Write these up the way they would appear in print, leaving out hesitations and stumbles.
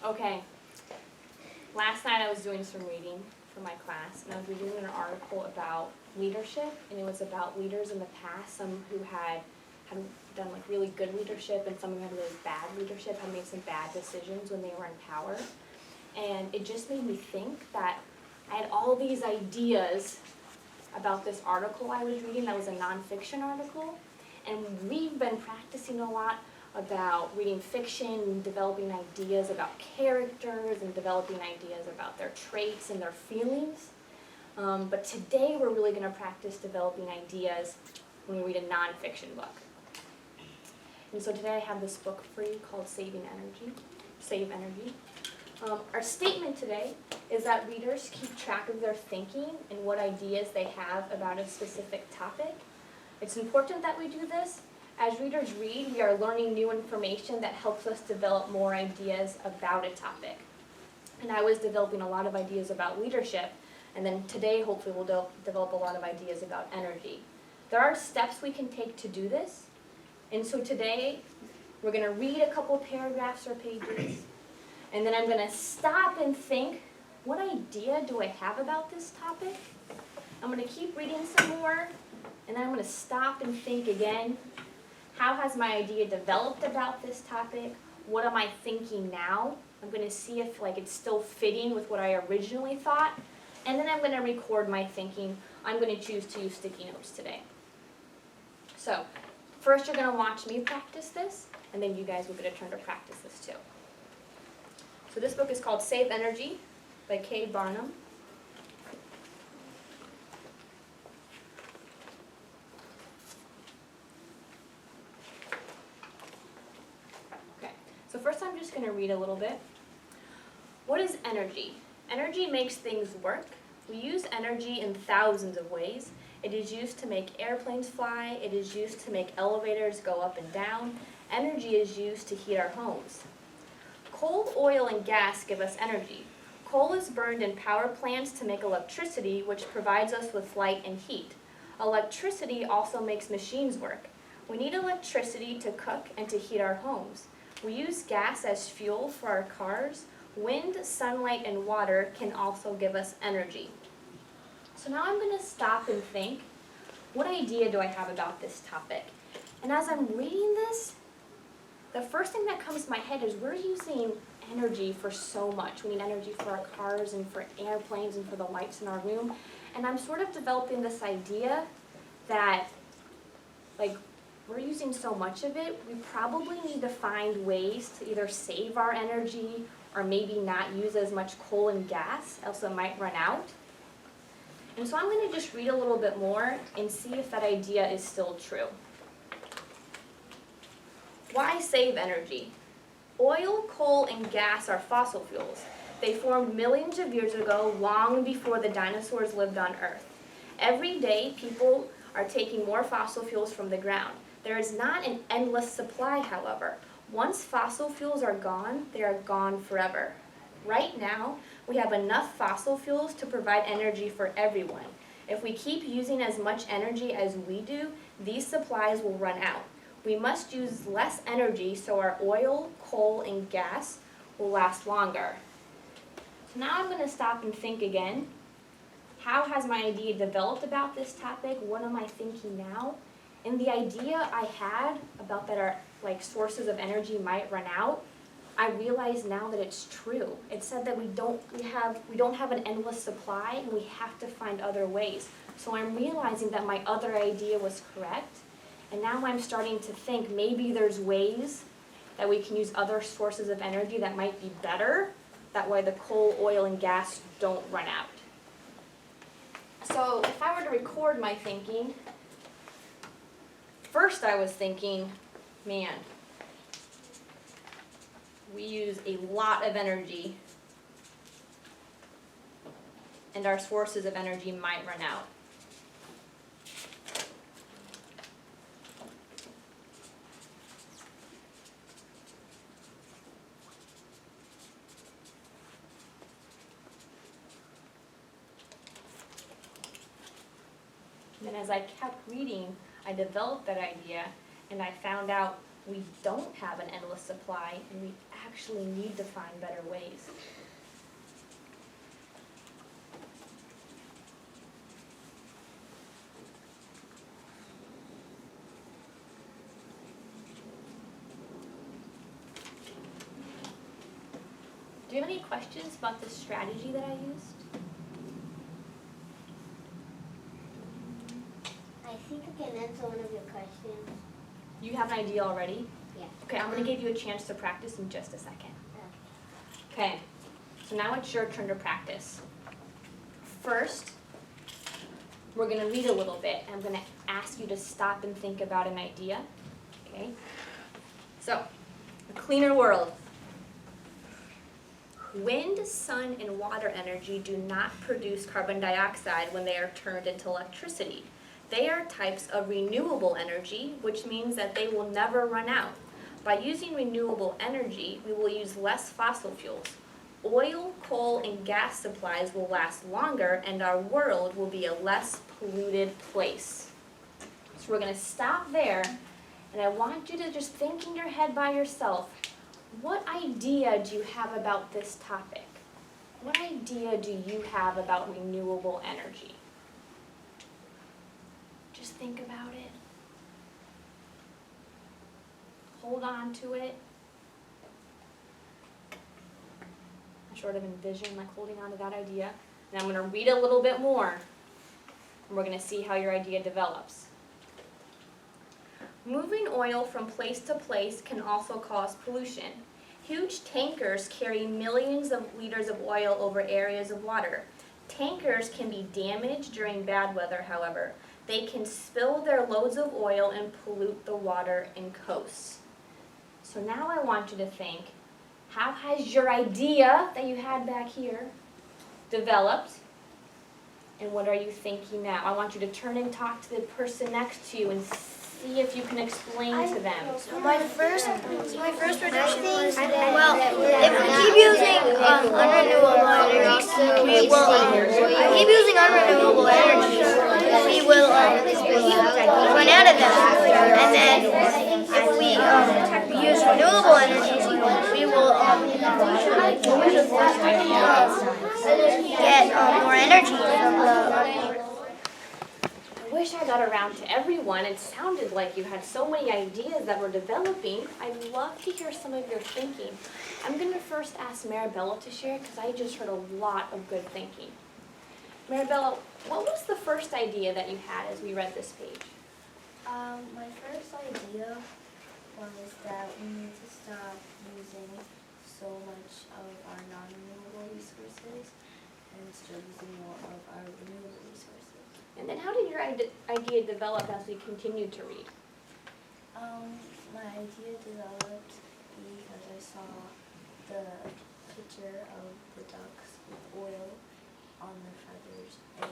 Okay, last night I was doing some reading for my class, and I was reading an article about leadership, and it was about leaders in the past, some who had done like really good leadership, and some who had really bad leadership, had made some bad decisions when they were in power. And it just made me think that I had all these ideas about this article I was reading that was a nonfiction article, and we've been practicing a lot about reading fiction, developing ideas about characters, and developing ideas about their traits and their feelings. But today we're really going to practice developing ideas when we read a nonfiction book. And so today I have this book for you called Save Energy. Our statement today is that readers keep track of their thinking and what ideas they have about a specific topic. It's important that we do this. As readers read, we are learning new information that helps us develop more ideas about a topic. And I was developing a lot of ideas about leadership, and then today hopefully we'll develop a lot of ideas about energy. There are steps we can take to do this, and so today we're going to read a couple paragraphs or pages, and then I'm going to stop and think, what idea do I have about this topic? I'm going to keep reading some more, and then I'm going to stop and think again. How has my idea developed about this topic? What am I thinking now? I'm going to see if it's still fitting with what I originally thought. And then I'm going to record my thinking. I'm going to choose to use sticky notes today. So first you're going to watch me practice this, and then you guys will get a turn to practice this too. So this book is called Save Energy by Kay Barnum. So first I'm just going to read a little bit. What is energy? Energy makes things work. We use energy in thousands of ways. It is used to make airplanes fly. It is used to make elevators go up and down. Energy is used to heat our homes. Coal, oil, and gas give us energy. Coal is burned in power plants to make electricity, which provides us with light and heat. Electricity also makes machines work. We need electricity to cook and to heat our homes. We use gas as fuel for our cars. Wind, sunlight, and water can also give us energy. So now I'm going to stop and think, what idea do I have about this topic? And as I'm reading this, the first thing that comes to my head is we're using energy for so much. We need energy for our cars and for airplanes and for the lights in our room. And I'm sort of developing this idea that, we're using so much of it, we probably need to find ways to either save our energy or maybe not use as much coal and gas, else it might run out. And so I'm going to just read a little bit more and see if that idea is still true. Why save energy? Oil, coal, and gas are fossil fuels. They formed millions of years ago, long before the dinosaurs lived on Earth. Every day, people are taking more fossil fuels from the ground. There is not an endless supply, however. Once fossil fuels are gone, they are gone forever. Right now, we have enough fossil fuels to provide energy for everyone. If we keep using as much energy as we do, these supplies will run out. We must use less energy so our oil, coal, and gas will last longer. So now I'm going to stop and think again. How has my idea developed about this topic? What am I thinking now? And the idea I had about that our sources of energy might run out, I realize now that it's true. It said that we don't have an endless supply, and we have to find other ways. So I'm realizing that my other idea was correct, and now I'm starting to think maybe there's ways that we can use other sources of energy that might be better. That way the coal, oil, and gas don't run out. So if I were to record my thinking, first I was thinking, man, we use a lot of energy and our sources of energy might run out. And then as I kept reading, I developed that idea, and I found out we don't have an endless supply, and we actually need to find better ways. Do you have any questions about the strategy that I used? I think I can answer one of your questions. You have an idea already? Yeah. Okay, I'm going to give you a chance to practice in just a second. Okay, so now it's your turn to practice. First, we're going to read a little bit. I'm going to ask you to stop and think about an idea. Okay? So, a cleaner world. Wind, sun, and water energy do not produce carbon dioxide when they are turned into electricity. They are types of renewable energy, which means that they will never run out. By using renewable energy, we will use less fossil fuels. Oil, coal, and gas supplies will last longer, and our world will be a less polluted place. So we're going to stop there, and I want you to just think in your head by yourself, what idea do you have about this topic? What idea do you have about renewable energy? Just think about it. Hold on to it. I sort of envision like holding on to that idea. And I'm going to read a little bit more, and we're going to see how your idea develops. Moving oil from place to place can also cause pollution. Huge tankers carry millions of liters of oil over areas of water. Tankers can be damaged during bad weather, however. They can spill their loads of oil and pollute the water and coasts. So now I want you to think, how has your idea that you had back here developed? And what are you thinking now? I want you to turn and talk to the person next to you and see if you can explain to them. My first prediction was, well, if we keep using unrenewable energy, we will run out of them. And then if we use renewable energy, we will get more energy from the I wish I got around to everyone. It sounded like you had so many ideas that were developing. I'd love to hear some of your thinking. I'm going to first ask Maribella to share because I just heard a lot of good thinking. Maribella, what was the first idea that you had as we read this page? My first idea was that we need to stop using so much of our non-renewable resources and start using more of our renewable resources. And then how did your idea develop as we continued to read? My idea developed because I saw the picture of the ducks with oil on their feathers, and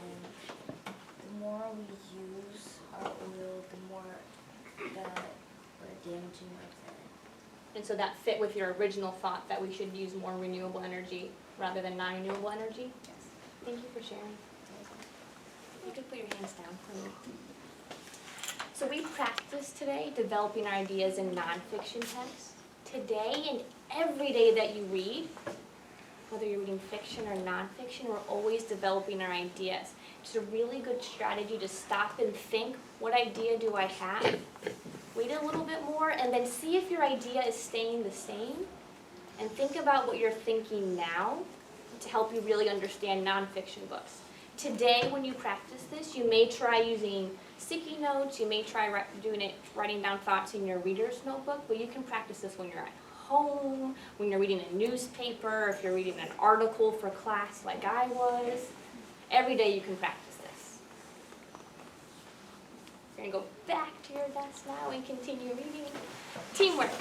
the more we use our oil, the more that we're damaging our planet. And so that fit with your original thought that we should use more renewable energy rather than non-renewable energy? Yes. Thank you for sharing. You can put your hands down for me. So we practiced today developing our ideas in nonfiction texts. Today and every day that you read, whether you're reading fiction or nonfiction, we're always developing our ideas. It's a really good strategy to stop and think, what idea do I have? Wait a little bit more and then see if your idea is staying the same. And think about what you're thinking now to help you really understand nonfiction books. Today, when you practice this, you may try using sticky notes, you may try writing down thoughts in your reader's notebook, but you can practice this when you're at home, when you're reading a newspaper, if you're reading an article for class like I was. Every day you can practice this. You're going to go back to your desk now and continue reading. Teamwork.